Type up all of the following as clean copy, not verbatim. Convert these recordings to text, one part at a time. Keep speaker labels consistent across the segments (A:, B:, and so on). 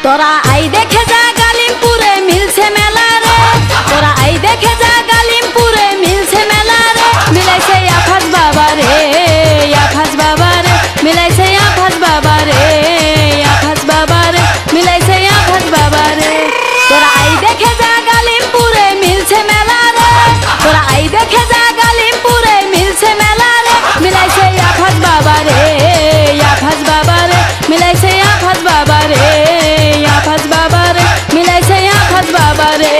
A: তোরা আই দেখে যা গালিমপুরে মিলছে মেলা রে, তোরা আই দেখে যা গালিমপুরে মিলছে মেলা রে, মিলাইছে আফাজ বাবা রে, আফাজ বাবা রে, মিলাইছে আফাজ বাবা রে, আফাজ বাবা রে, মিলাইছে আফাজ বাবা রে। তোরা আই দেখে যা গালিমপুরে মিলছে মেলা রে, তোরা আই দেখে যা গালিমপুরে মিলছে মেলা রে, মিলাইছে আফাজ বাবা রে, আফাজ বাবা রে, মিলাইছে আফাজ বাবা রে, আফাজ বাবা রে, মিলাইছে আফাজ বাবা রে।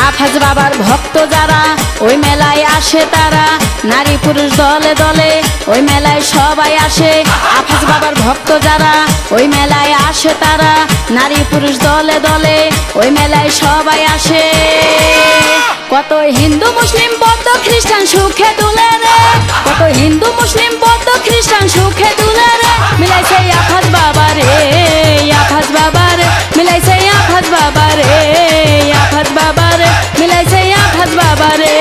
A: আফাজ বাবার ভক্ত যারা ওই মেলায় আসে তারা, নারী পুরুষ দলে দলে ওই মেলায় সবাই আসে। আফাজ বাবার ভক্ত যারা ওই মেলায় আসে তারা, নারী পুরুষ দলে দলে ওই মেলায় সবাই আসে। কত হিন্দু মুসলিম বৌদ্ধ খ্রিস্টান সুখে দুলে রে, কত হিন্দু মুসলিম বৌদ্ধ খ্রিস্টান সুখে দুলে রে, মিলাইছে আফাজ বাবা রে, আফাজ বাবা রে, মিলাইছে আফাজ বাবা রে, আফাজ বাবা রে, মিলাইছে আফাজ বাবা রে।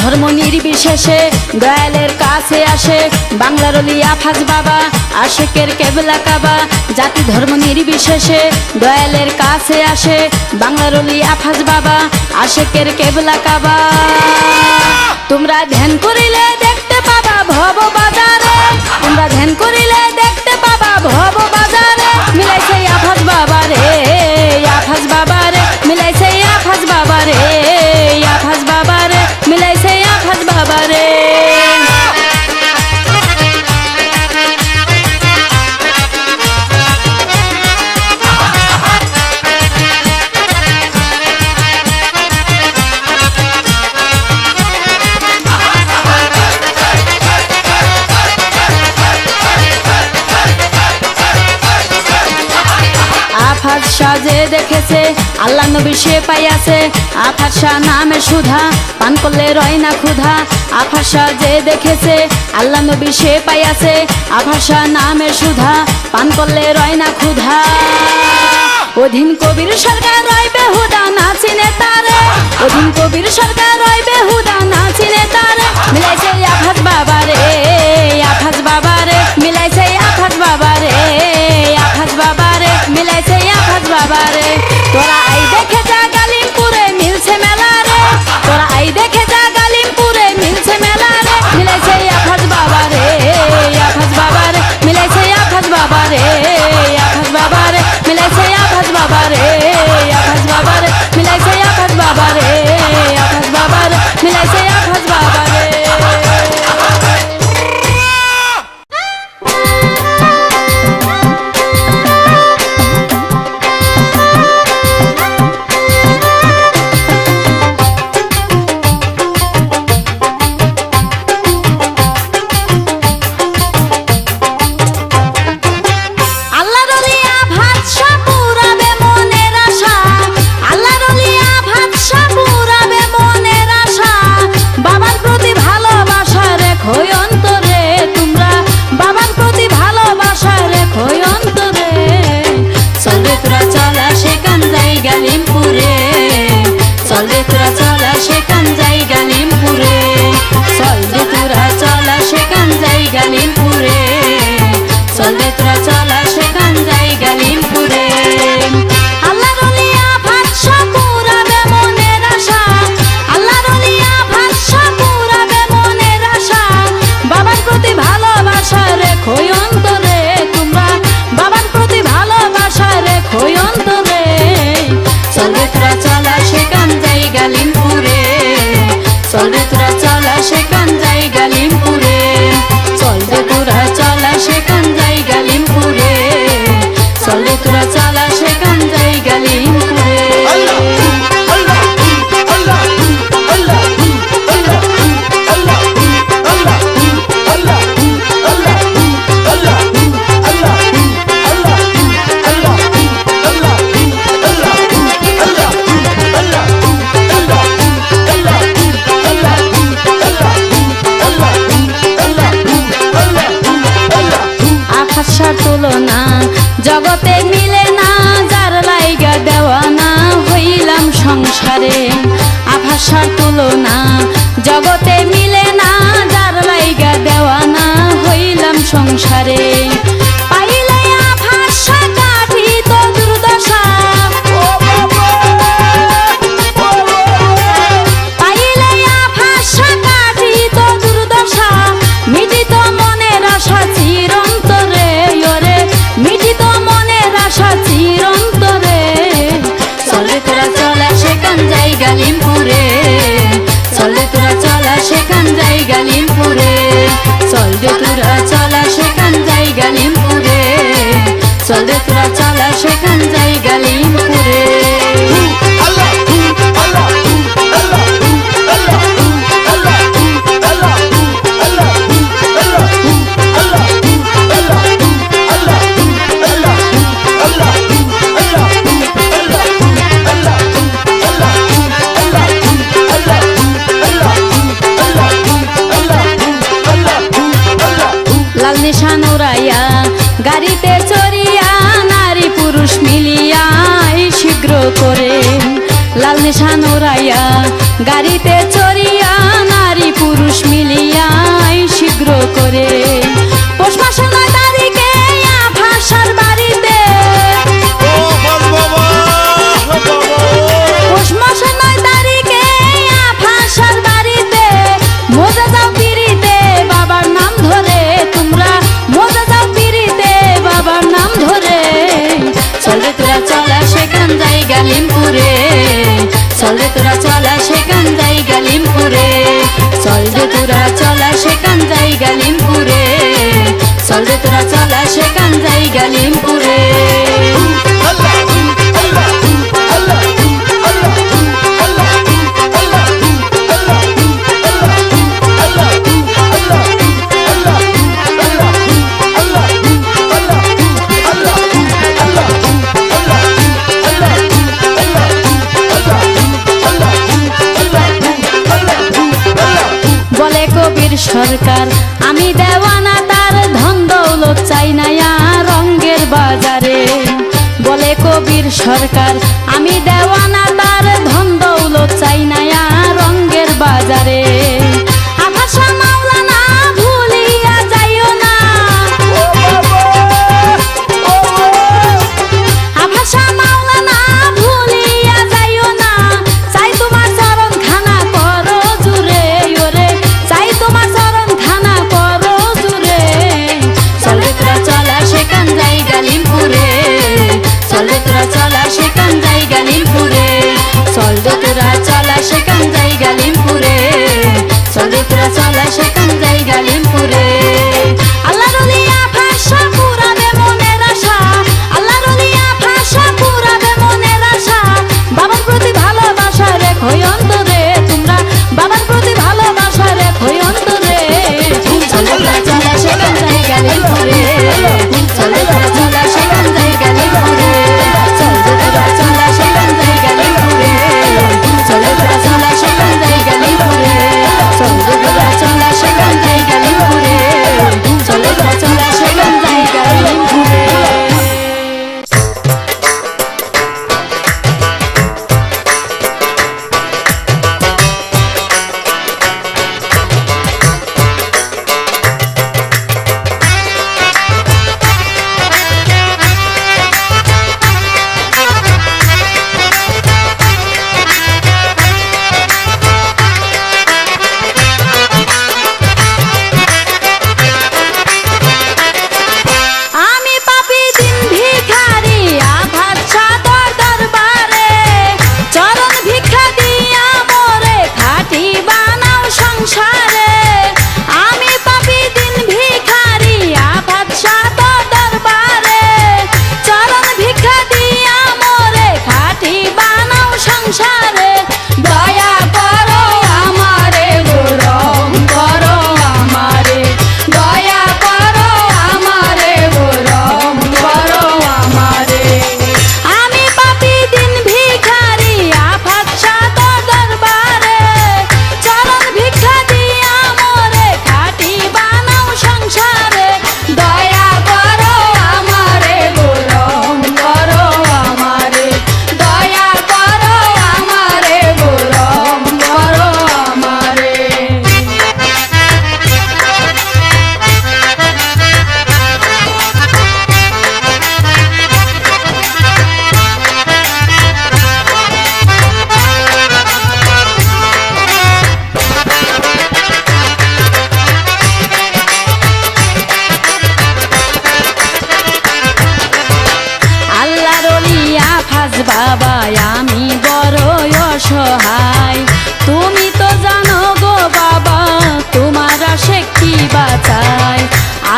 A: ধর্ম নির্বিশেষে দয়ালের কাছে আসে, বাংলার অলি আফাজ বাবা আশেকের কেবলা কাবা। জাতি ধর্ম নির্বিশেষে দয়ালের কাছে আসে, বাংলার অলি আফাজ বাবা আশেকের কেবলা কাবা। তোমরা ধ্যান করিলে দেখতে পাবা ভব বাজারে, তোমরা ধ্যান করিলে দেখতে পাবা ভব বাজারে, মিলাইছে আফাজ বাবা রে, আফাজ বাবা রে, মিলাইছে আফাজ বাবা রে, আফাজ বাবা রে, মিলাইছে আফাজ বাবা রে। আফাজ শাহ যে দেখেছে আল্লাহ নবী সে পাইয়াছে, আফাজ শাহ নামে সুধা পান করলে রয় না ক্ষুধা। আফাজ শাহ যে দেখেছে আল্লাহ নবী সে পাইয়াছে, আফাজ শাহ নামে সুধা পান করলে রয় না ক্ষুধা। অধীন কবির সরকার রয় বেহুদা না চিনে তারে, অধীন কবির সরকার রয় বেহুদা না চিনে তারে, মিলাইছে আফাজ বাবা রে, আফাজ বাবা রে, মিলাইছে আফাজ বাবা রে, আফাজ বাবা রে, মিলাইছে আফাজ বাবা রে। তোরা আই দেখে যা গালিমপুরে মিলছে মেলা রে, তোরা আই দেখে যা গালিমপুরে মিলছে মেলা রে, মিলাইছে আফাজ বাবা রে, আফাজ বাবা রে, মিলাইছে আফাজ বাবা রে, আফাজ বাবা রে, মিলাইছে আফাজ বাবা রে, আফাজ বাবা রে, মিলাইছে আফাজ বাবা রে, আফাজ বাবা রে, মিলাইছে আফাজ বাবা রে। রেখোই অন্তরে, তোমরা বাবার প্রতি ভালোবাসা রেখোই অন্তরে। চলবে তোরা চলা সেখান যাই গালিমপুরে, চলবে তোরা চলা সেখান যাই গালিমপুরে, চলবে তোরা চলা সেখান যাই গালিমপুরে, চলবে তোরা চলা সেখান যাই গালিমপুরে। আকাশের তুলনা জগতে মিলে না, যার লাইগা দেওয়ানা হইলাম সংসারে। আকাশের তুলনা জগতে মিলে না, যার লাইগা দেওয়ানা হইলাম সংসারে। পাইলে আভাসা কাটি তো দুর্দশা, পাইলে আভাসা কাটি তো দুর্দশা, মিটিত মনের আশা চিরন্তরে, ওরে মিটিত মনের আশা চিরন্তরে। চলে তোরা চলা সেখান যাই গালিমপুরে, চলে তোরা চলা সেখান যাই গালিমপুরে, চলবে তোরা চলা সেখান যাই গালিমপুরে, চলবে তোরা চলা সেখান যাই গালিমপুরে। লাল নিশান উড়াইয়া গাড়িতে চড়িয়া, নারী পুরুষ মিলিয়া শীঘ্র করে। লাল নিশান উড়াইয়া গাড়িতে চড়িয়া, নারী পুরুষ মিলিয়া শীঘ্র করে। পৌষ মাসের 9 তারিখে আভাসার বাড়িতে, পৌষ মাসের 9 তারিখে আভাসার বাড়িতে, মজা যাও পিড়িতে বাবার নাম ধরে, তোমরা মজা যাও পিড়িতে বাবার নাম ধরে। চলবে তোরা চলা সেখান যাই গালিমপুরে, চলবে তোরা চলা সেখান যাই গালিমপুরে, চলবে তোরা চলা সেখান যাই গালিমপুরে, চলবে তোরা চলা সেখান যাই গালিমপুরে। বলে কবির সরকার আমি দেওয়ানা, তার ধন দৌলত চাই না রঙ্গের বাজারে। বলে কবির সরকার আমি দেওয়ানা, তার ধন দৌলত চাই না রঙ্গের বাজারে। আভাসা মাওলানা ভুলিয়া যাইও না, আভাসা মাওলানা ভুলিয়া যাইও না, চাই তোমার চরণ খানা করো জুড়ে, ওরে চাই তোমার চরণ খানা করো জুড়ে। চলে তোরা চলা সেখান যাই গালিমপুরে, চলে তোরা চলা সেখান যাই গালিমপুরে,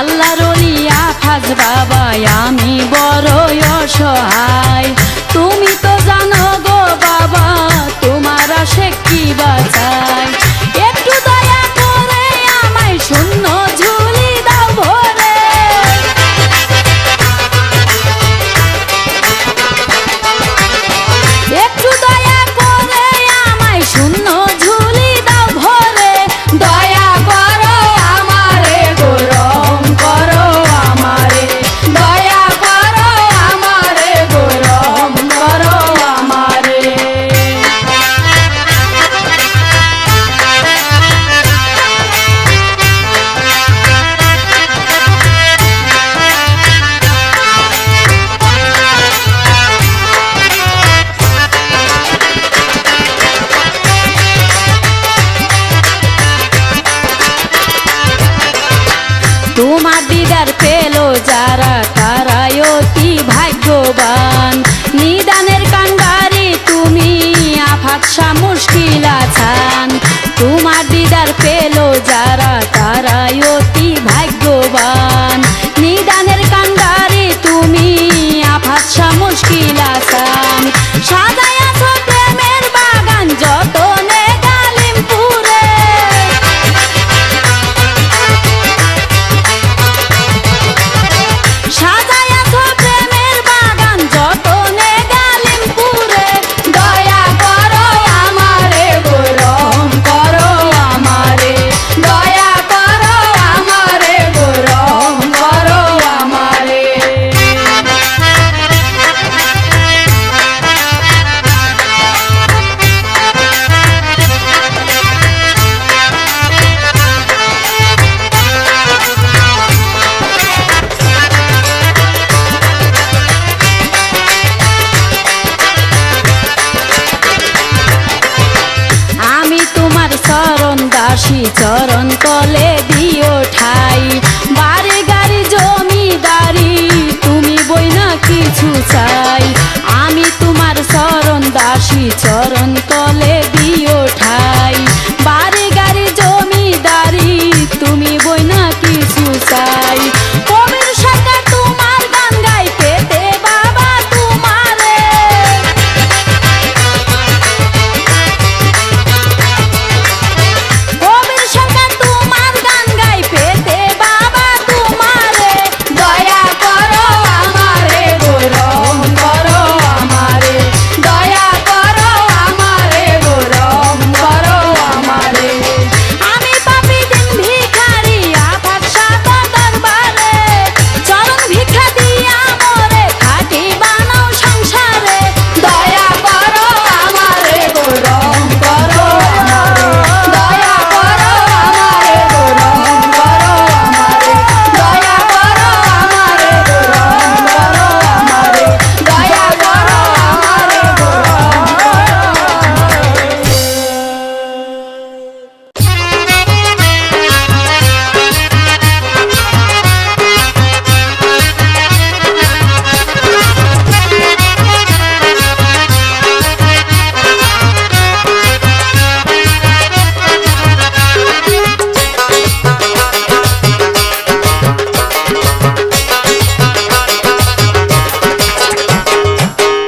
A: আল্লাহর ওলি আফাজ বাবা আমি বড় অসহায় তুমি তো জানো গো বাবা তোমার আশে কি বাঁচায় একটু দয়া করে আমায় শূন্য ঝুলি দাও ভরে একটু দয়া করে আমায় শূন্য ঝুলি দাও ভরে দয়া করো আমারে গরম করো আমারে দয়া করো আমারে গরম করো আমারে তোমার দিদার পেলো যারা তারাই অতি ভাগ্যবান নিদানের কান্ডারি তুমি আফাকশা মুশকিল আছান তোমার দিদার পেলো যারা তারাই অতি ভাগ্যবান নিদানের কান্ডারি তুমি আফাকশা মুশকিল আছান সাজায় আছো প্রেমের বাগান যতনে গালিমপুরে সাজায় আছো প্রেমের বাগান যতনে গালিমপুরে দয়া করো আমারে গরম করো আমারে দয়া করো আমারে গরম করো আমারে আমি তোমার চরণ দাসী চরণ তলে দিও ঠাই বাড়ি গাড়ি জমিদারি তুমি বই না কিছু চাই আমি তোমার চরণ দাসী চরণ তলে দিও ঠাই বাড়ি গাড়ি জমিদারি তুমি বই না কিছু চাই কবির সরকার তোমার গান গাই পেতে বাবা তোমারে কবির সরকার তোমার গান গাই পেতে বাবা তোমারে দয়া করো আমারে গরম করো আমারে দয়া করো আমারে গরম করো আমারে আমি পাপী দিন ভিখারি আফাকশা দরবারে চরণ ভিক্ষা দিয়া মোরে খাটি বানাও সংসারে দয়া করো আমারে গরম করো আমারে দয়া করো আমারে গরম করো আমারে দয়া করো আমারে গরম করো আমারে দয়া করো আমারে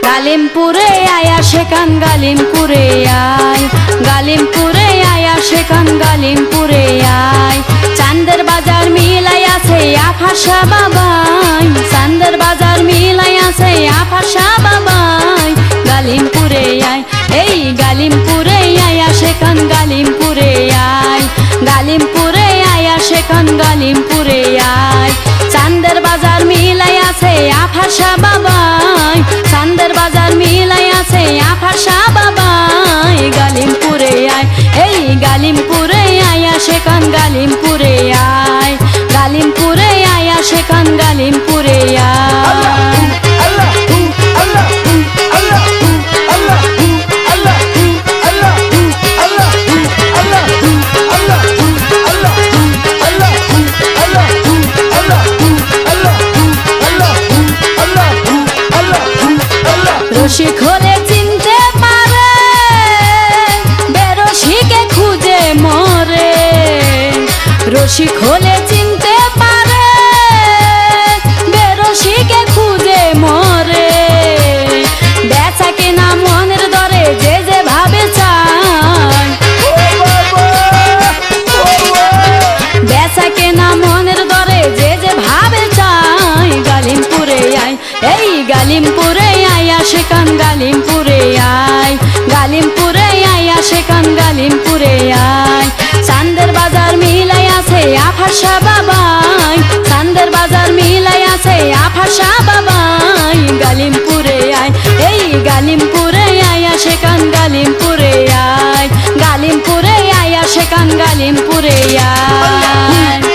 A: গালিমপুরে আয়া শেখান গালিমপুরে আয় গালিমপুরে আয়া শেখান গালিমপুরে আয় চান্দের বাজার মিলাই আছে আফাশা বাবাই চান্দের বাজার মিলাই আছে আফাশা বাবাই গালিমপুরে আয় এই গালিমপুরে আয়া শেখান গালিমপুরে আয় গালিমপুরে আয়া শেখান গালিমপুরে আয় চান্দের বাজার মিলাই আছে আফাশা বাবাই চান্দের বাজার মিলাই আছে আফাশা বাবাই গালিমপুরে আয় এই গালিমপুরে আয়া শেখান গালিমপুরে আয় গালিমপুরে আয়া শেখান গালিমপুরে আয় রসিক হলে চিনতে পারে বেরসিকে খুঁজে মরে রসিক হলে চিনতে পারে আফাসা বাবাই চান্দের বাজার মিলাই আছে আফাসা বাবাই গালিমপুরে আয় এই গালিমপুরে আয় সেখান গালিমপুরে আয় গালিমপুরে আয় সেখান গালিমপুরে আয়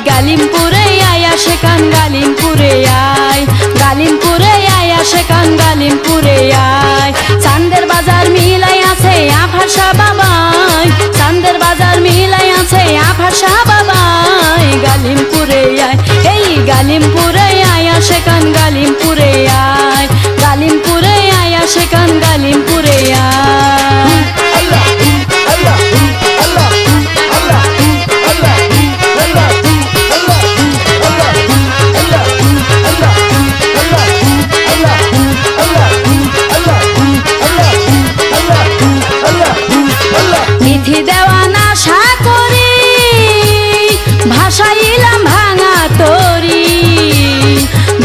A: গালিমপুরে আয় সেখান গালিমপুরে আয় গালিমপুরে আয় সেখান গালিমপুরে আয় চান্দের বাজার মিলাই আছে আফাসা বাবাই চান্দের বাজার মিলাই আছে আফাসা বাবাই গালিমপুরে আয় এই গালিমপুরে আয় সেখান গালিমপুরে আয় গালিমপুরে আয় সেখান গালিমপুরে আয় চিঠি দেওয়া না আশা করি ভাষাইলাম ভাঙা তরি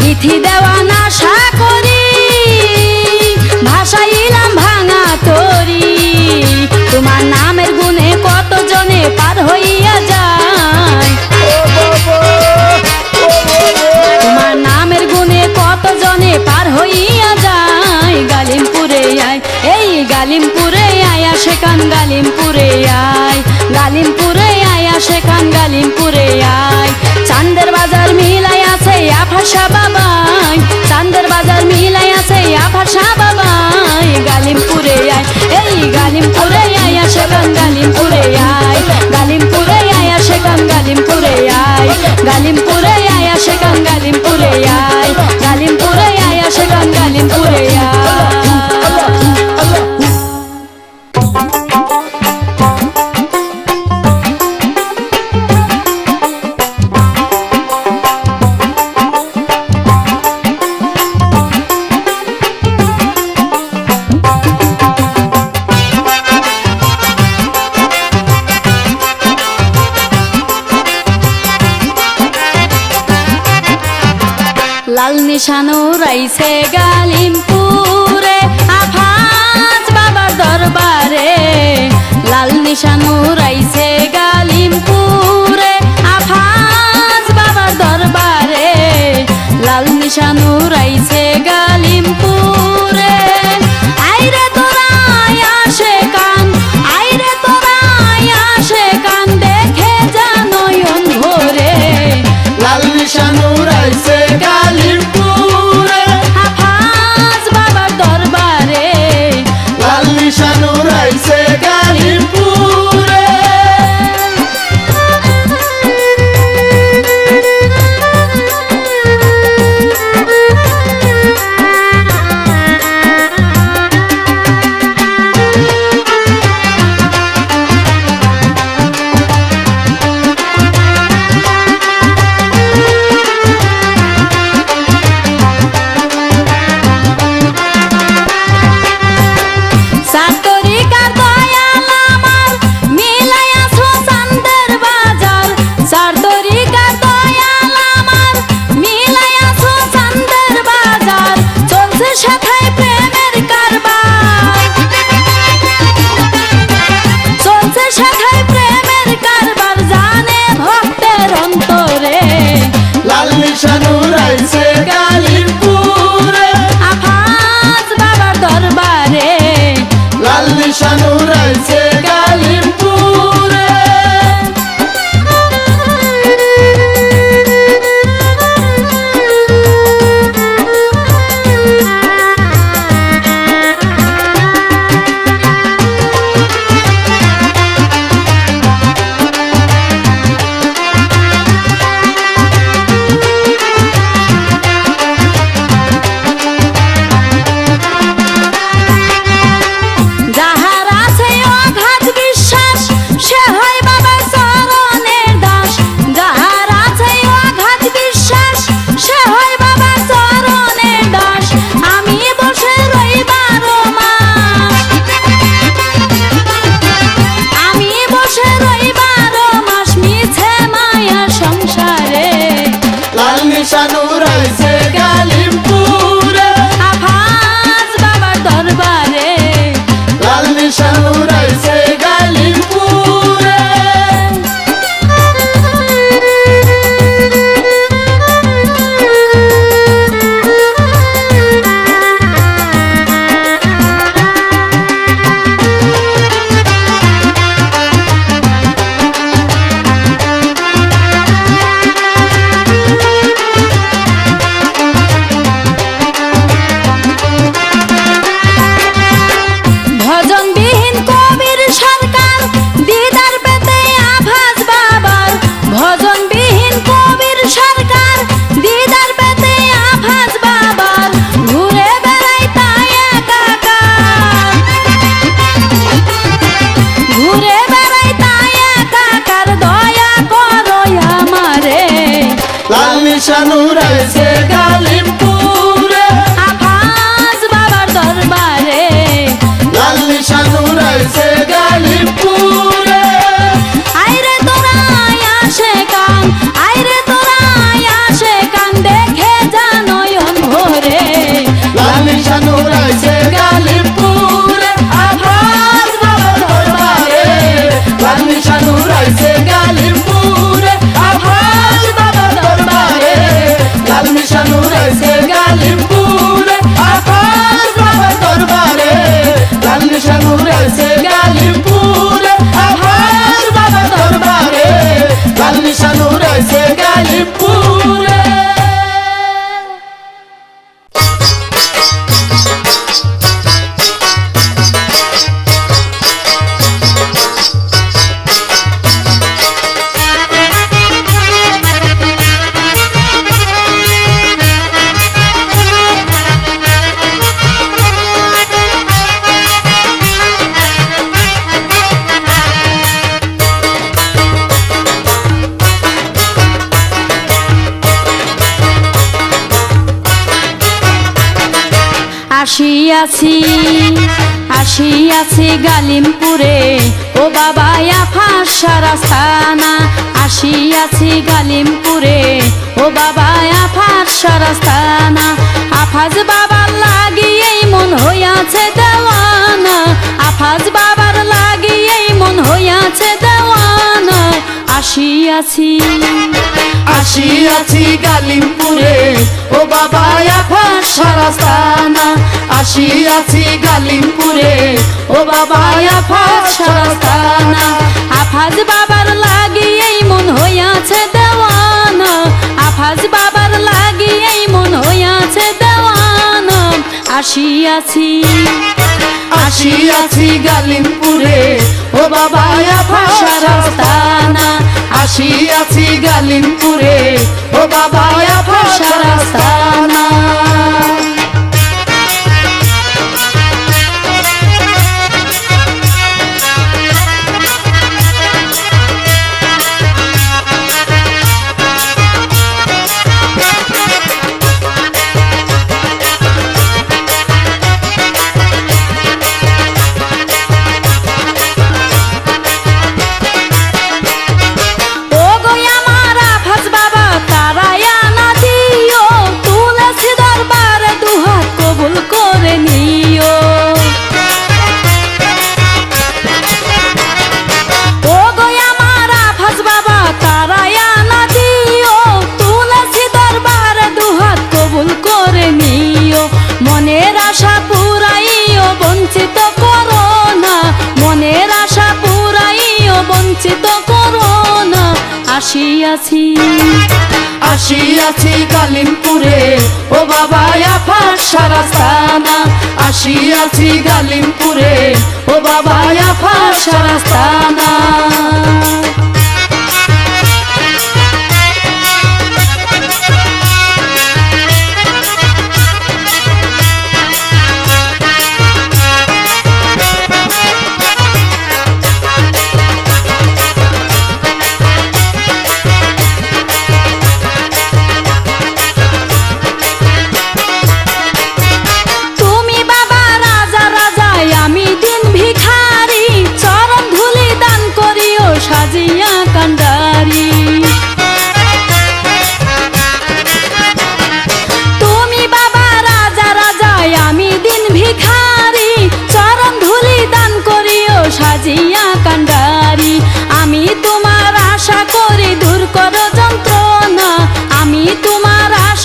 A: চিঠি দেওয়া না আশা করি ভাষাইলাম ভাঙা তরি তোমার নামের গুণে কত জনে পার হইয়া যায় তোমার নামের গুণে কত জনে পার হইয়া যায় গালিমপুরে আয় এই গালিমপুরে আয় সেখান গালিমপুরে আয় গালিমপুরে আয় সেখান গালিমপুরে আয় চান্দের বাজার মিলাই আছে আফাসা বাবাই চান্দের বাজার মিলাই আছে আফাসা বাবাই গালিমপুরে আয় এই গালিমপুরে আয় সেখান গালিমপুরে আয় গালিমপুরে আয় সেখান গালিমপুরে আয় গালিমপুরে আয় সেখান গালিমপুরে আয় গালিমপুরে আয় সেখান গালিমপুরে আয় লাল নিশানো রাইছে গালিমপুরে আফাজ বাবার দরবারে লাল নিশানো রাইছে গালিমপুরে আফাজ বাবার দরবারে লাল নিশানো রাইছে গালিমপুরে আইরে তোরা আসে কান আইরে তোরা আসে কান দেখে জানয়ন ভরে
B: লাল নিশানো রাইছে গালিমপুরে
A: আফাজ বাবার দরবারে
B: লাল নিশানো রাইছে গালিমপুরে নিশানো রাইছে গালিমপুরে
A: আফাজ বাবার দরবারে
B: লাল নিশানো রাইছে গালিমপুরে শানু রাইছে গালিমপুরে
A: আফাজ বাবার দরবারে
B: লাল নিশানু রাইছে গালিমপুরে
A: ভজনবিহীন কবির সরকার দিদার পেতে আফাজ বাবার ভজনবিহীন কবির সরকার দিদার পেতে আফাজ বাবার ঘুরে বেড়াই তাই একাকার ঘুরে বেড়াই তাই একাকার দয়া করো আমারে
B: লাল নিশানু রাইছে গালিমপুরে
A: আফাজ বাবার দরবারে
B: লাল নিশানু রাইছে গালিমপুরে
A: আইরে তোরা আসে কান আইরে তোরা আসে কান দেখে জানয়ন ভরে
B: লাল নিশানু রাইছে গালিমপুরে আফাজ বাবার দরবারে লাল নিশানু রাইছে গালিমপুরে আফাজ বাবার দরবারে লাল নিশানু রাইছে গালিমপুরে আফাজ বাবার দরবারে লাল নিশানু রাইছে গালিমপুরে আফাজ বাবার দরবারে লাল নিশানু রাইছে গালিমপুরে
A: আসিয়াছি আসিয়াছি গালিমপুরে ও বাবা আফাজ রাস্তানা আসিয়াছি গালিমপুরে ও বাবা আফাজ রাস্তানা আফাজ বাবার লাগিয়েই মন হইয়াছে দেওয়ানা আফাজ বাবার লাগিয়েই মন হইয়াছে দেওয়ানা আসিয়াছি
B: আসিয়াছি গালিমপুরে ও বাবা আফাজ রাস্তানা আসিয়াছি গালিমপুরে ও বাবা আফাজ রাস্তানা
A: আফাজ বাবার লাগিয়েই মন হইয়াছে দেওয়ানা আফাজ বাবার লাগিয়েই মন হইয়াছে দেওয়ানা আসিয়াছি
B: আসিয়াছি গালিমপুরে ও বাবা আফাজ রাস্তানা আসিয়াছি গালিমপুরে ও বাবা আফাজ রাস্তানা
A: ও গো আমার আফাজ বাবা তারায়া না দিও তুলসী দরবারে দুহাত কবুল করে নিও ও গো আমার আফাজ বাবা তারায়া না দিও তুলসী দরবারে দুহাত কবুল করে নিও মনের আশা পুরাইও বঞ্চিত করো না মনের আশা পুরাইও বঞ্চিত করো না আসিয়াছি
B: আসিয়াছি গালিমপুরে ও বাবা আফাজ রাস্তানা আসিয়াছি গালিমপুরে ও বাবা আফাজ রাস্তানা
A: আমি দিন ভিখারি চরণ ধুলি দান করিও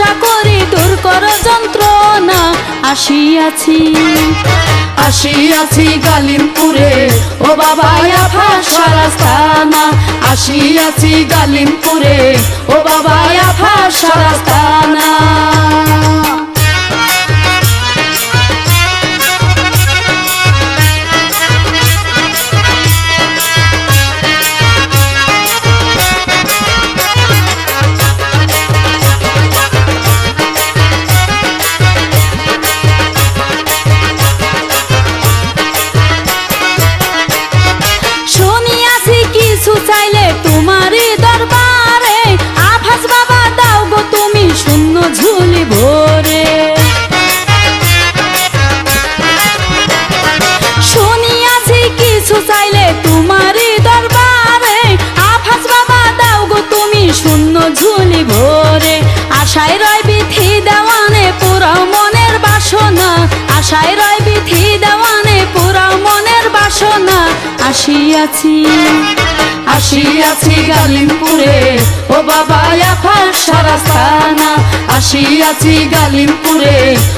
A: আশা করি দূর করো যন্ত্রণা আসিয়াছি
B: আসিয়াছি গালিমপুরে ও বাবা আফার আস্তানা আসিয়াছি গালিমপুরে ও বাবা আফার আস্তানা
A: শুনিয়াছি কিছু চাইলে তোমারই দরবারে আফাস বাবা দাও গো তুমি শূন্য ঝুলি ভরে শুনিয়াছি কিছু চাইলে তোমারই দরবারে আফাস বাবা দাও গো তুমি শূন্য ঝুলি ভরে আশায় রয় বিধি দেওয়ানে পুরাও মনের বাসনা আশায় রয় বিধি দেওয়ানে পুরাও মনের বাসনা আসিয়াছি
B: আসিয়াছি গালিমপুরে ও বাবা আফার আস্তানা আসিয়াছি গালিমপুরে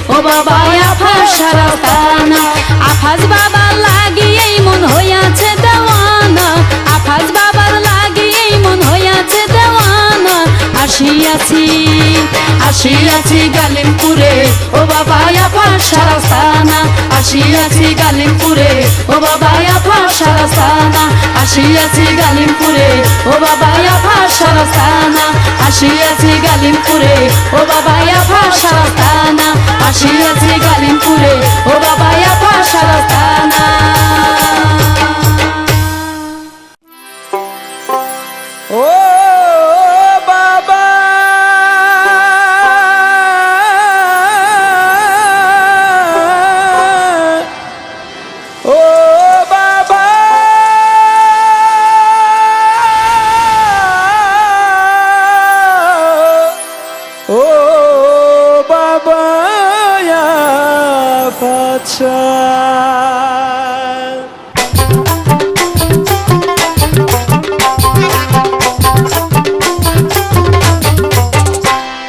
B: ও বাবা আফার আস্তানা
A: আফাজ বাবার লাগিয়েই মন হইয়াছে দেওয়ানা আফাজ বাবার লাগিয়েই মন হইয়াছে দেওয়ানা আসিয়াছি
B: আসিয়াছি গালিমপুরে ও বাবা আফার আস্তানা আসিয়াছি গালিমপুরে ও বাবা আফার আস্তানা আসিয়াছি গালিমপুরে ও বাবা আফার আস্তানা আসিয়াছি গালিমপুরে ও বাবা আফার আস্তানা আসিয়াছি গালিমপুরে ও বাবা আফার আস্তানা
C: ও বাবা ও বাবা ও বাবা আফার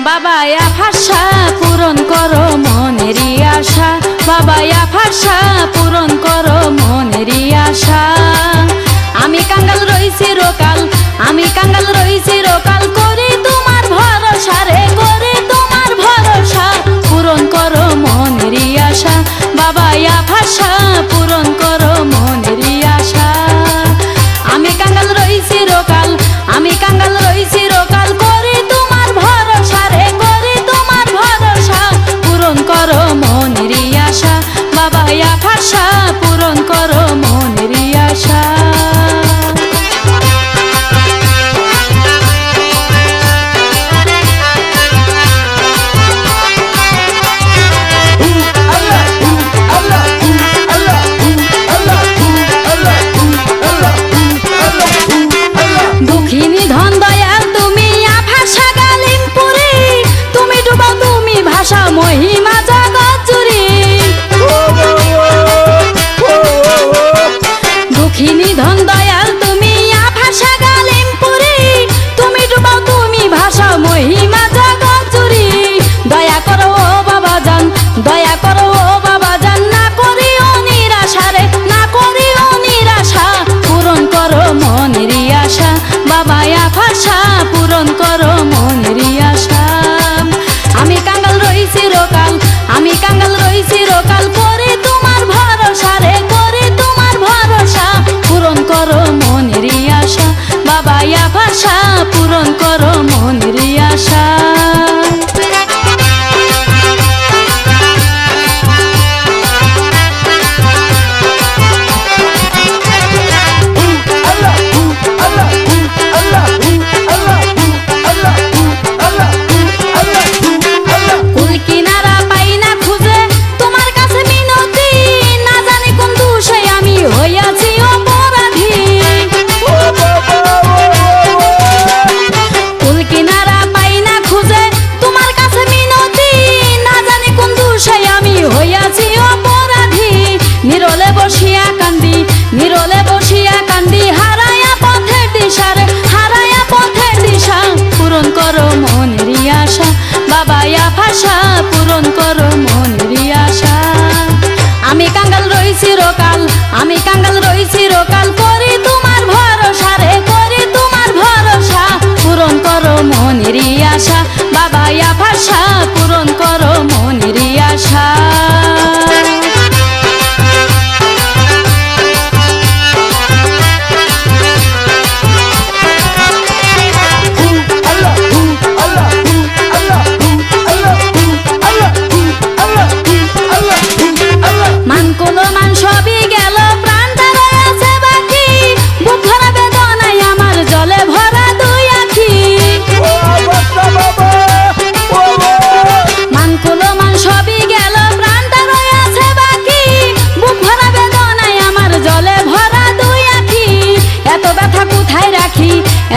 A: বাবা আফাসা পূরণ করো মনেরই আশা বাবা আফাসা পূরণ করো মনেরই আশা আমি কাঙ্গাল রইছি রোকাল আমি কাঙ্গাল রইছি রোকাল করি তোমার ভরসা রে করি তোমার ভরসা পূরণ করো মনেরই আশা বাবা আফাসা পূরণ করো মনেরই আশা আমি কাঙ্গাল রইছি রোকাল আমি কাঙ্গাল রইছি রোকাল করি তোমার ভরসা রে করি তোমার ভরসা পূরণ করো মনেরই আশা বাবা আফাসা পূরণ করো মনেরই আশা দুঃখিনী ধন দয়াল তুমি আফাসা গালিমপুরে তুমি ডুবাও তুমি ভাষা মহিমা জগৎ জুড়ে দুঃখিনী ধন দয়াল তুমি আফাসা গালিমপুরে তুমি ডুবাও তুমি ভাষা মহিমা জগৎ জুড়ে দয়া করো ও বাবা জান দয়া করো ও বাবা জান না করিও নিরাশা রে না করিও নিরাশা পূরণ করো মনেরই আশা বাবা আফাসা পূরণ করো মনেরই আশা আমি কাঙ্গাল রইছি রোকাল আমি কাঙ্গাল রইছি রোকাল করে তোমার ভরসা রে করে তোমার ভরসা পূরণ করো মনেরই আশা বাবা আফাসা পূরণ করো মনেরই আশা কুল কিনারা পাই না খুঁজে তোমার কাছে মিনতি না জানি কোন দোষে আমি হইয়াছি অপরাধী কুল কিনারা পাই না ভাষা পূরণ করো মনেরই আশা। আমি কাঙ্গাল রই চিরকাল, আমি কাঙ্গাল রই চিরকাল, করি তোমার ভরসা রে, করি তোমার ভরসা, পূরণ করো মনেরই আশা। বাবা ইয়া ভাষা পূরণ করো মনেরই আশা।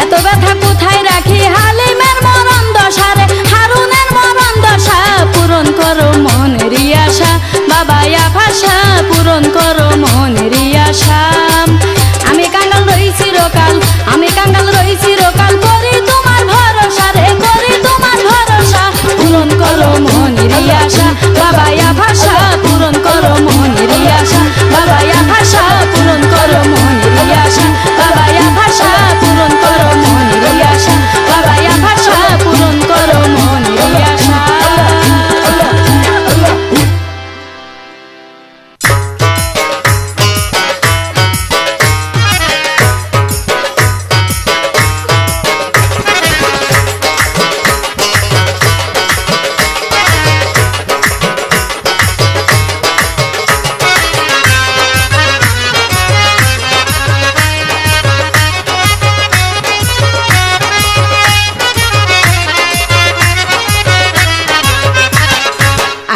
A: এত ব্যথা কোথায় রাখি, হালিমের মরণ দশারে, হারুনের মরণ দশা, পূরণ করো মনেরই আশা। বাবা ইয়া ভাষা পূরণ করো মনেরই আশা। আমি কাঙ্গাল রই চিরকাল, আমি কাঙ্গাল রই চিরকাল, করি তোমার ভরসা রে, করি তোমার ভরসা, পূরণ করো মনেরই আশা। বাবা ইয়া ভাষা পূরণ করো মনেরই আশা। বাবা ইয়া ভাষা পূরণ করো মনেরই আশা। বাবা ইয়া ভাষা পূরণ করো মনেরই আশা। বাবা ইয়া ভাষা পূরণ করো মনেরই আশা।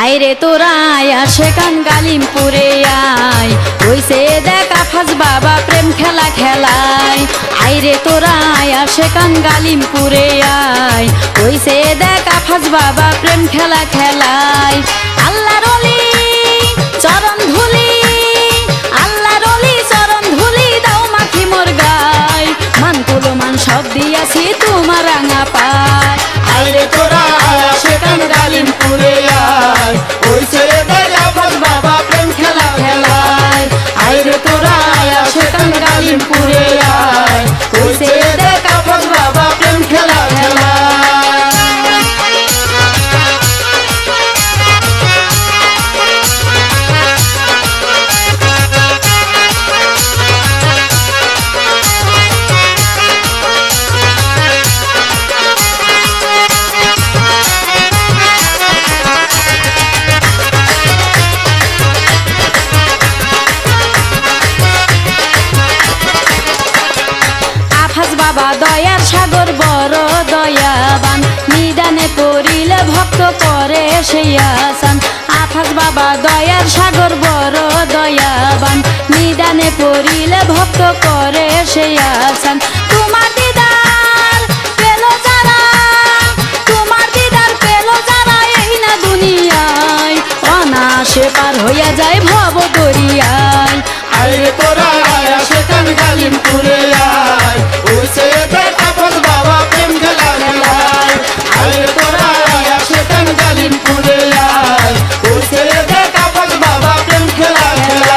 A: আইরে তোরা আসে কান গালিমপুরে আয়, হইছে দেখা ফাজ বাবা প্রেম খেলা খেলায়। আইরে তোরা আসে কান গালিমপুরে আয়, হইছে দেখা ফাজ বাবা প্রেম খেলা খেলায়। আল্লাহর ওলি চরণ ধুলি, আল্লাহর ওলি চরণ ধুলি দাও মাখি মোর গায়, মান কুলো মান সব দিয়াছি তোমার রাঙা পায়।
B: আইরে তোরা আসে কান গালিমপুরে আয়, হইছে দেখা ফাজ বাবা প্রেম খেলা খেলায়। আইরে তোরা আসে কান গালিমপুরে আয়, হইছে দেখা ফাজ বাবা প্রেম খেলা খেলায়।
A: বাবা দয়ার সাগর বড় দয়াবান, নিদানে পড়িলে ভক্ত করে সেই আসান। আফাজ বাবা দয়ার সাগর বড় দয়াবান, নিদানে পড়িলে ভক্ত করে সেই আসান। তোমার দিদার পেলো যারা, তোমার দিদার পেলো যারা, এই না দুনিয়ায় অনাশে পার হইয়া যায় ভব দরিয়ায়।
B: আইরে তোরা আসে কান গালিমপুরে আয়, হইছে দেখা ফাজ বাবা প্রেম খেলা খেলায়। আইরে তোরা আসে কান গালিমপুরে আয়, হইছে দেখা ফাজ বাবা প্রেম খেলা খেলায়।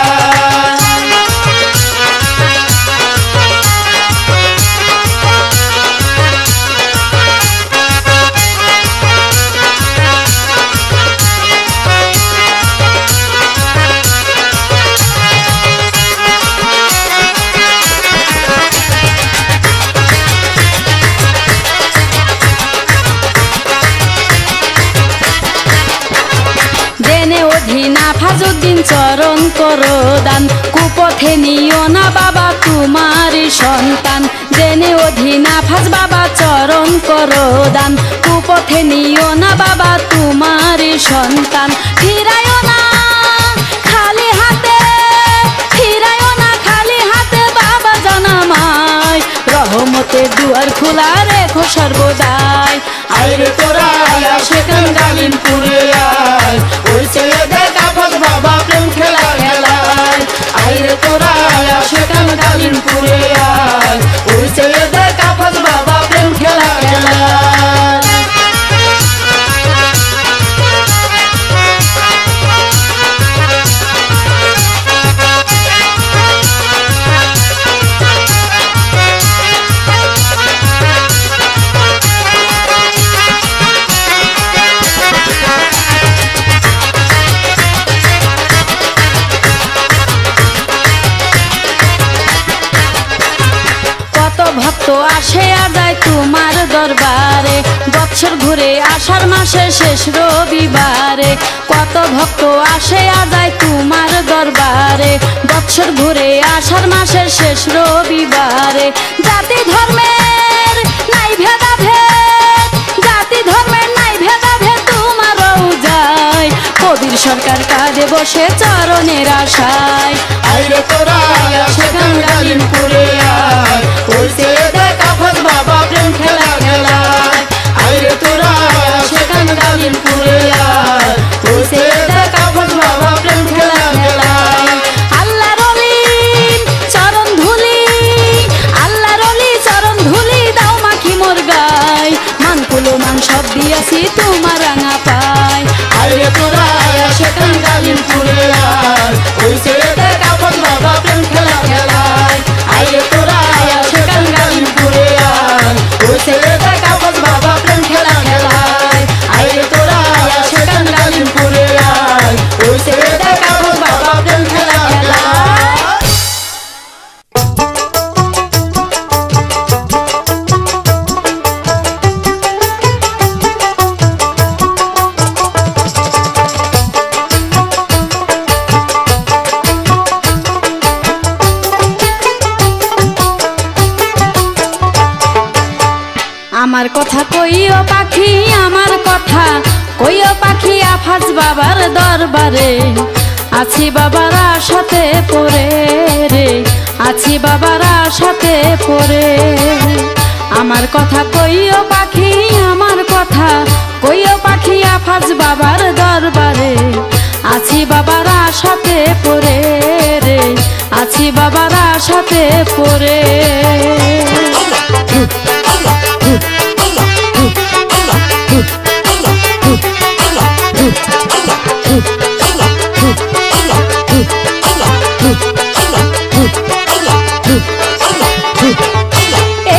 A: ফাজুদ্দিন চরণ করো দান, কুপথে নিও না বাবা তোমারই সন্তান। জেনে অধীনা ফাজ বাবা চরণ করো দান, কুপথে নিও না বাবা তোমারই সন্তান। ফিরায়ও না খালি হাতে, ফিরায়ও না খালি হাতে বাবা জানামায়, রহমতে দুয়ার খোলা রেখো সর্বদাই।
B: আইরে তোরা আসে কান গালিমপুরে আয়, হইছে দেখা ফাজ বাবা প্রেম খেলা খেলায়। আইরে তোরা আসে কান গালিমপুরে আয়, হইছে দেখা ফাজ বাবা প্রেম খেলা খেলায়।
A: আসে আর যায় তোমার দরবারে, বছর ঘুরে আষাঢ় মাসে শেষ রবিবারে। কত ভক্ত আসে আর যায় তোমার দরবারে, বছর ঘুরে আষাঢ় মাসের শেষ রবিবারে। জাতি ধর্মের নাই ভেদাভেদ, জাতি ধর্মের নাই ভেদাভেদ তোমারও যায়। কবির সরকার কাঁধে বসে চরণের আশায়।
B: আইরে তোরা সেখান গালিমপুরে আয়, হইছে দেখ আফাজ বাবা প্রেম খেলা খেলায়। আইরে তোরা সেখান গালিমপুরে আয়, হইছে দেখ আফাজ বাবা প্রেম খেলা খেলায়।
A: আল্লাহর অলির চরণ ধুলি, আল্লাহর অলি চরণ ধুলি দাও মাখি মোর গায়। মান কুলো মান সব দিয়াছি তোমার রাঙা পায়।
B: আইরে তোরা সেখান গালিমপুরে আয়, হইছে দেখ আফাজ বাবা প্রেম খেলা খেলায়। আইরে তোরা সেখান গালিমপুরে আয়, হইছে দেখ আফাজ বাবা প্রেম খেলা খেলায়। আইরে তোরা সেখান গালিমপুরে আয়, হইছে দেখ আফাজ বাবা প্রেম খেলা খেলায়।
A: আমার কথা কইও পাখি, আমার কথা কইও পাখি আফাজ বাবার দরবারে। আছি বাবার আশাতে পড়ে রে, আছি বাবার আশাতে পড়ে। আমার কথা কইও পাখি, আমার কথা কইও পাখি আফাজ বাবার দরবারে। আছি বাবার আশাতে পড়ে রে, আছি বাবার আশাতে পড়ে।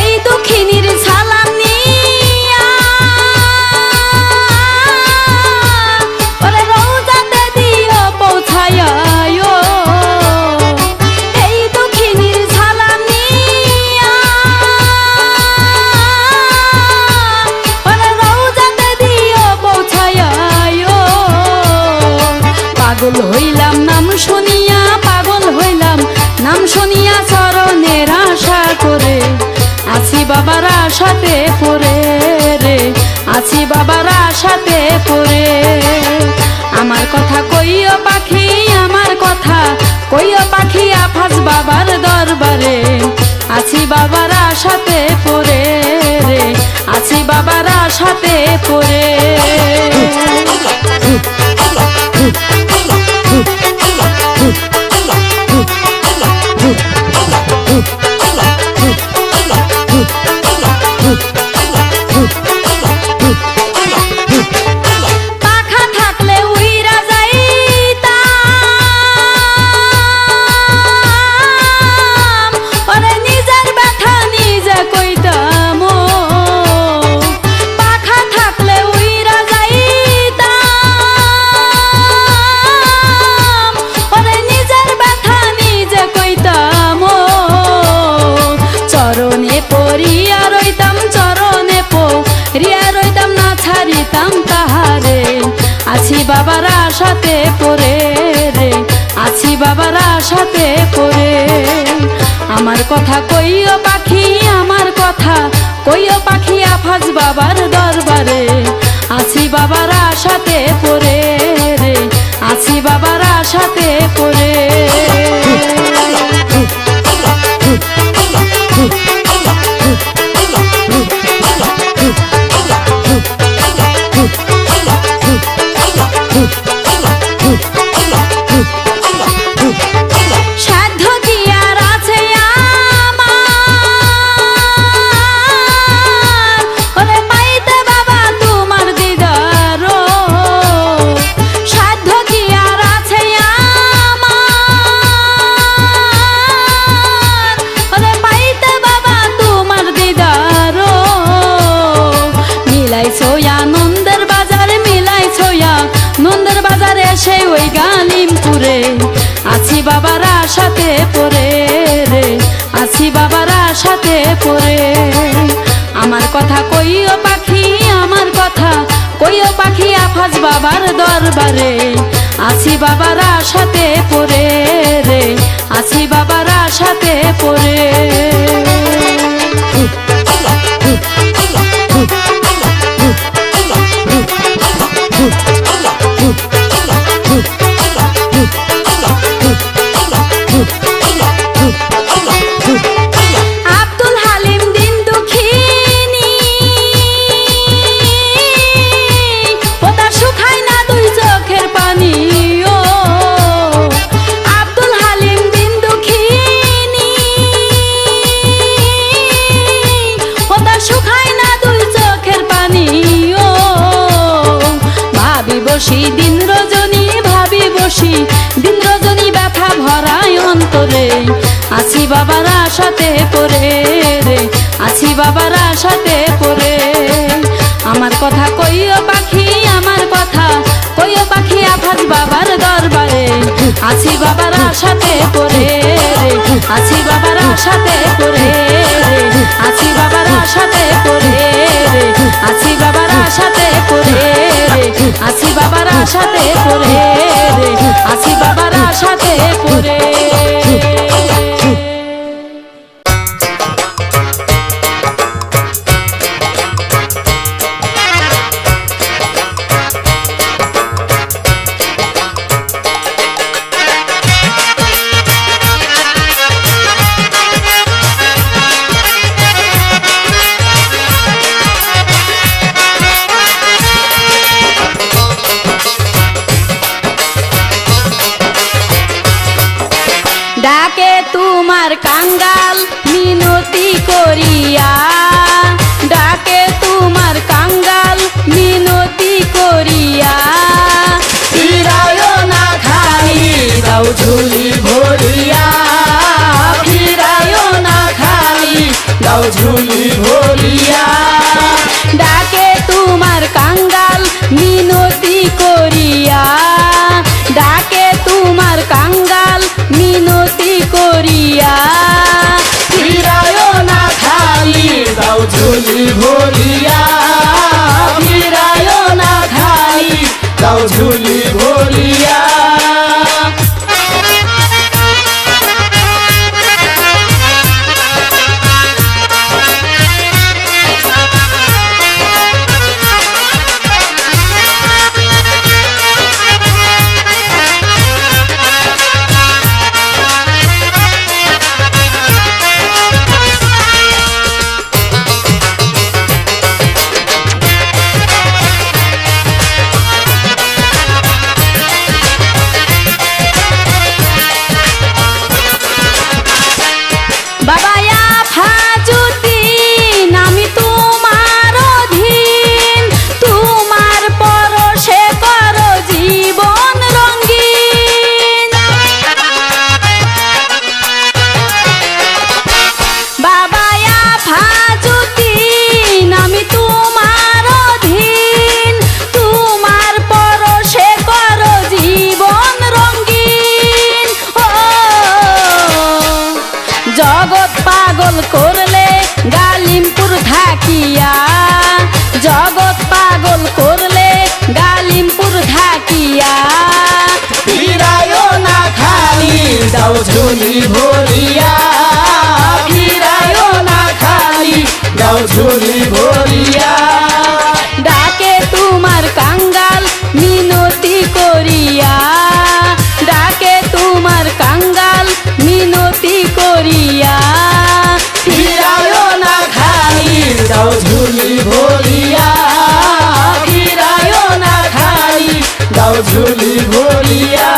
A: এই দুঃখিনীর সালাম নিয়া ওরে রওজাতে দিও পৌঁছায়া। এই দুঃখিনীর সালাম নিয়া ওরে রওজাতে দিও পৌঁছায়া। পাগল হইলাম নাম শুনিয়া, পাগল হইলাম নাম শুনিয়া চরণের আশা করে। আছি বাবার আশাতে পড়ে রে, আছি বাবার আশাতে পড়ে। আমার কথা কইও পাখি, আমার কথা কইও পাখি আফাজ বাবার দরবারে। আছি বাবার আশাতে পড়ে রে, আছি বাবার আশাতে পড়ে। পাখা থাকলে উইরা যাইতাম, ওরে নিজের ব্যথা নিজে কইতাম। পাখা থাকলে উইরা যাইতাম, ওরে নিজের ব্যথা নিজে কইতাম। চরণে পড়িয়া রইতাম, চরণে পড়িয়া রইতাম, না ছাড়িতাম তাহারে। আছি বাবার আশাতে পড়ে রে, আছি বাবার আশাতে পড়ে। আমার কথা কইও পাখি, আমার কথা কইও পাখি আফাজ বাবার দরবারে। আছি বাবার আশাতে পড়ে রে, আছি বাবার আশাতে পড়ে। সাধ্য কি আর আছে আমার, ওরে পাইতে বাবা তোমার দিদার। সাধ্য কি আর আছে আমার, ওরে পাইতে বাবা তোমার দিদার। মিলাইছো আনন্দের বাজারে, মিলাইছো আনন্দের বাজারে, সেই ওই গালিমপুরে। আছি বাবার আশাতে পড়ে রে, আছি বাবার আশাতে পড়ে। আমার কথা কইও পাখি, আমার কথা কইও পাখি আফাজ বাবার দরবারে। আছি বাবার আশাতে পড়ে রে, আছি বাবার আশাতে পড়ে। আব্দুল হালিম দিন দুঃখিনী, ও তার শুকায় না দুই চোখের পানি। ও আব্দুল হালিম দিন দুঃখিনী, ও তার শুকায় না দুই চোখের পানি। ও ভাবি বসি দিন রজনী, ভাবি বসি দিন রজনী, ব্যথা ভরায় অন্তরে। আছি বাবার আশাতে পড়ে রে, আছি বাবার আশাতে পড়ে। আমার কথা কইও পাখি, আমার কথা কইও পাখি আফাজ বাবার দরবারে। আছি বাবার আশাতে পড়ে রে, আছি বাবার আশাতে পড়ে রে, আছি বাবার আশাতে পড়ে রে, আছি বাবার আশাতে পড়ে রে, আছি বাবার আশাতে পড়ে রে, আছি বাবার আশাতে পড়ে। ডাকে তোমার কাঙ্গাল মিনতি করিয়া, ডাকে তোমার কাঙ্গাল মিনতি করিয়া।
B: ফিরায় না খালি দাও ঝুলি ভরিয়া, ফিরায় না খালি দাও ঝুলি ভরিয়া।
A: ডাকে তোমার কাঙ্গাল মিনতি করিয়া, ডাকে তোমার কাঙ্গাল মিনতি করিয়া।
B: ফিরায় না খালি দাও ঝুলি ভরিয়া, ফিরায় না খালি দাও ঝুলি ভরিয়া।
A: বাবা আফাজুদ্দিন আমি তোমার অধীন, তোমার পরশে করো জীবন রঙিন। বাবা আফাজুদ্দিন আমি তোমার অধীন, তোমার পরশে করো জীবন রঙিন। ও জগৎ পাগল করলে গালিমপুর থাকিয়া, জগৎ পাগল করলে গালিমপুর থাকিয়া।
B: ফিরায় না খালি দাও ঝুলি ভরিয়া, ফিরায় না খালি দাও ঝুলি ভরিয়া।
A: ডাকে তোমার কাঙ্গাল মিনতি করিয়া, ডাকে তোমার কাঙ্গাল মিনতি করিয়া।
B: ফিরায় না খালি দাও ঝুলি ভরিয়া, ফিরায় না খালি দাও ঝুলি ভরিয়া।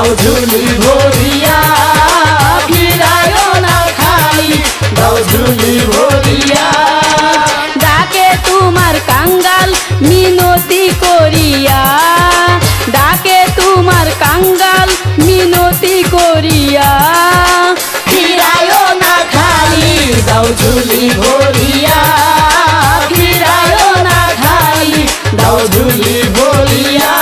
B: দাও ঝুলি ভরিয়া ফিরায়ও না খালি দাও ঝুলি ভরিয়া
A: ডাকে তোমার কাঙ্গাল মিনতি করিয়া, ডাকে তোমার কাঙ্গাল মিনতি করিয়া,
B: ফিরায়ও না খালি দাও ঝুলি ভরিয়া ফিরায়ও না খালি দাও ঝুলি ভরিয়া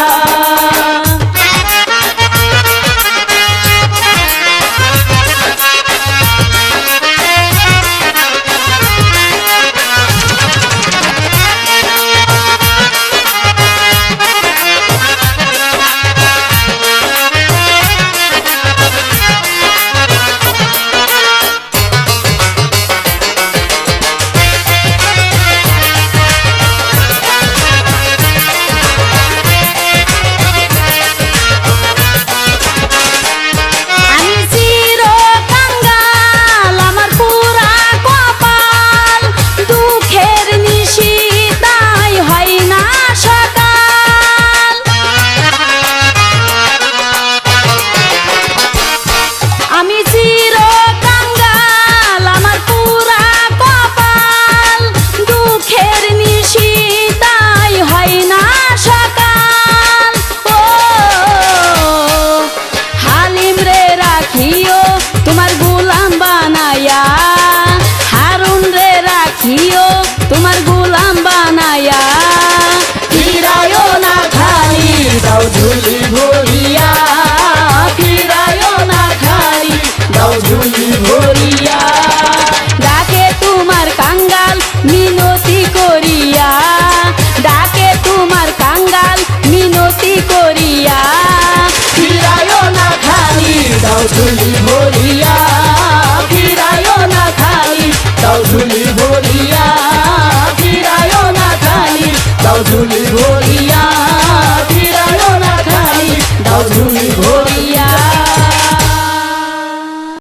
A: আমি চির কাঙ্গাল, আমার পুরা কপাল, দুঃখের নিশি তাই হয় না সকাল। আমি চির কাঙ্গাল, আমার পুরা কপাল, দুঃখের নিশি তাই হয় না সকাল। ও হালিম রে রাখিও তোমার গোলাম বানায়া, হারুন রে রাখিও তোমার গোলাম বানায়া,
B: ফিরায়ও না খালি দাও ঝুলি ভরিয়া ফিরায়ও না খালি দাও ঝুলি ভরিয়া
A: ডাকে তোমার কাঙ্গাল মিনতি করিয়া, ডাকে তোমার কাঙ্গাল মিনতি করিয়া,
B: ফিরায়ও না খালি দাও ঝুলি ভরিয়া